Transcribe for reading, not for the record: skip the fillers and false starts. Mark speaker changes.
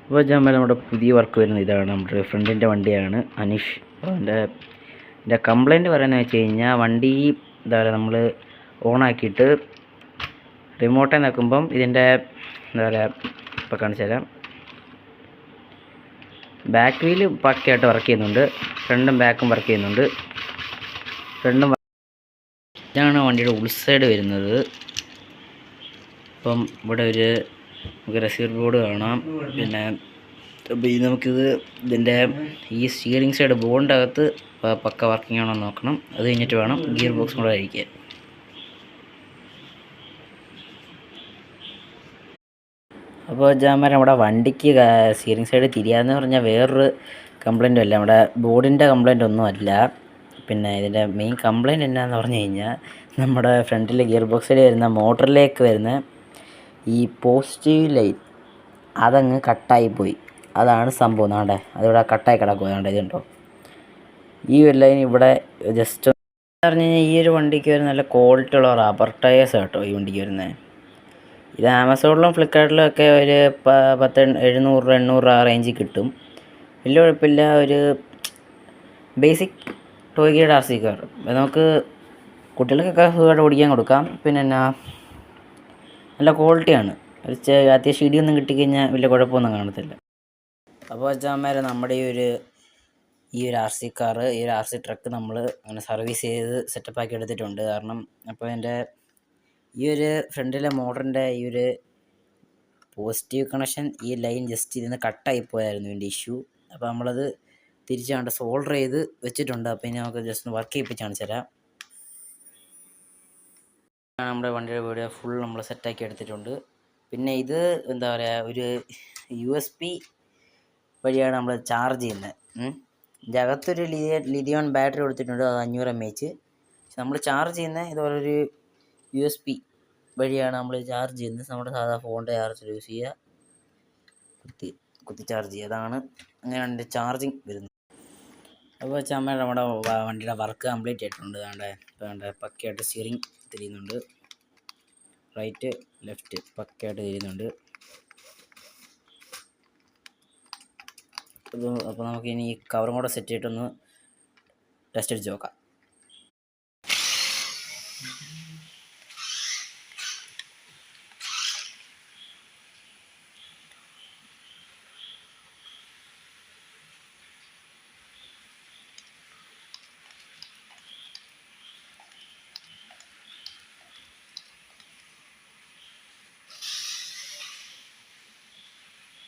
Speaker 1: അപ്പോൾ നമ്മുടെ പുതിയ വർക്ക് വരുന്ന ഇതാണ്. നമ്മുടെ ഫ്രണ്ടിൻ്റെ വണ്ടിയാണ് അനീഷ്. അപ്പോൾ എൻ്റെ കംപ്ലയിൻറ്റ് പറയുന്നത് വെച്ച് കഴിഞ്ഞാൽ വണ്ടി എന്താ പറയുക, നമ്മൾ ഓണാക്കിയിട്ട് റിമോട്ടെ നോക്കുമ്പം ഇതിൻ്റെ എന്താ പറയുക, ഇപ്പോൾ കാണിച്ചു തരാം. ബാക്ക് വീല് പക്കയായിട്ട് വർക്ക് ചെയ്യുന്നുണ്ട്, ഫ്രണ്ടും ബാക്കും വർക്ക് ചെയ്യുന്നുണ്ട്. ഇതാണ് വണ്ടിയുടെ ഉൾസൈഡ് വരുന്നത്. ഇപ്പം ഇവിടെ നമുക്ക് റെസീവർ ബോർഡ് കാണാം. പിന്നെ നമുക്കിത് ഇതിൻ്റെ ഈ സ്റ്റിയറിംഗ് സൈഡ് ബോർഡിൻ്റെ അകത്ത് പക്ക വർക്കിംഗ് ആണോ നോക്കണം. അത് കഴിഞ്ഞിട്ട് വേണം ഗിയർ ബോക്സും കൂടെ അഴിക്കാൻ. അപ്പോൾ നമ്മുടെ വണ്ടിക്ക് സ്റ്റിയറിംഗ് സൈഡ് തിരിയാന്ന് പറഞ്ഞാൽ വേറൊരു കംപ്ലൈൻറ്റും അല്ല, നമ്മുടെ ബോർഡിൻ്റെ കംപ്ലൈൻ്റ് ഒന്നും അല്ല. പിന്നെ ഇതിൻ്റെ മെയിൻ കംപ്ലൈൻറ്റ് എന്നാന്ന് പറഞ്ഞു കഴിഞ്ഞാൽ നമ്മുടെ ഫ്രണ്ടിലെ ഗിയർ ബോക്സിൽ വരുന്ന മോട്ടറിലേക്ക് വരുന്ന ഈ പോസിറ്റീവ് ലൈൻ അതങ്ങ് കട്ടായിപ്പോയി. അതാണ് സംഭവം. അതിവിടെ കട്ടായി കിടക്കുക. ഇതുണ്ടോ, ഈ ഒരു ലൈൻ ഇവിടെ ജസ്റ്റ് പറഞ്ഞു കഴിഞ്ഞാൽ ഈ ഒരു വണ്ടിക്ക് വരുന്ന നല്ല ക്വാളിറ്റി ഉള്ള റബ്ബർ ടയേഴ്സ് കേട്ടോ ഈ വണ്ടിക്ക് വരുന്നത്. ഇത് ആമസോണിലും ഫ്ലിപ്കാർട്ടിലും ഒക്കെ ഒരു 700-800 ആ റേഞ്ചിൽ കിട്ടും. വലിയ കുഴപ്പമില്ല. ഒരു basic toy grade RC car നമുക്ക് കുട്ടികൾക്കൊക്കെ സുഖമായിട്ട് ഓടിക്കാൻ കൊടുക്കാം. പിന്നെ നല്ല ക്വാളിറ്റിയാണ്. അത്യാവശ്യം ഇടിയൊന്നും കിട്ടിക്കഴിഞ്ഞാൽ വലിയ കുഴപ്പമൊന്നും കാണത്തില്ല. അപ്പോൾ അച്ഛന്മാരെ നമ്മുടെ ഈ ഒരു RC കാർ, ഈ ഒരു RC ട്രക്ക് നമ്മൾ അങ്ങനെ സർവീസ് ചെയ്ത് സെറ്റപ്പാക്കി എടുത്തിട്ടുണ്ട്. കാരണം അപ്പോൾ എൻ്റെ ഈ ഒരു ഫ്രണ്ടിലെ മോട്ടറിൻ്റെ ഈ ഒരു പോസിറ്റീവ് കണക്ഷൻ, ഈ ലൈൻ ജസ്റ്റ് ഇതിന്ന് കട്ടായി പോയായിരുന്നു ഇതിൻ്റെ ഇഷ്യൂ. അപ്പോൾ നമ്മളത് തിരിച്ചാണ്ട് സോൾഡർ ചെയ്ത് വെച്ചിട്ടുണ്ട്. അപ്പോൾ ഇനി നമുക്ക് ജസ്റ്റ് വർക്ക് ചെയ്യിപ്പിച്ച് കാണിച്ചു തരാം. നമ്മുടെ വണ്ടിയുടെ വീഡിയോ ഫുൾ നമ്മൾ സെറ്റാക്കി എടുത്തിട്ടുണ്ട്. പിന്നെ ഇത് എന്താ പറയുക, ഒരു USB വഴിയാണ് നമ്മൾ ചാർജ് ചെയ്യുന്നത്. ഇതിൻ്റെ അകത്തൊരു ലിഥിയോൺ ബാറ്ററി കൊടുത്തിട്ടുണ്ട്, അത് 500 mAh. നമ്മൾ ചാർജ് ചെയ്യുന്നത് ഇതുപോലൊരു USB വഴിയാണ് നമ്മൾ ചാർജ് ചെയ്യുന്നത്. നമ്മുടെ സാധാ ഫോണിൻ്റെ ചാർജർ യൂസ് ചെയ്യുക, കുത്തി ചാർജ് ചെയ്യുക. അതാണ് അങ്ങനെയാണ് എൻ്റെ ചാർജിങ് വരുന്നത്. അപ്പോൾ നമ്മുടെ വണ്ടിയുടെ വർക്ക് കംപ്ലീറ്റ് ആയിട്ടുണ്ട്. ഇപ്പോൾ പക്കയായിട്ട് സ്റ്റിയറിങ് തിരിയുന്നുണ്ട്, റൈറ്റ് ലെഫ്റ്റ് പക്കയായിട്ട് തിരിയുന്നുണ്ട്. അപ്പോൾ നമുക്കിനി ഈ കവറും കൂടെ സെറ്റ് ചെയ്തിട്ടൊന്ന് ടെസ്റ്റ് അടിച്ച് നോക്കാം.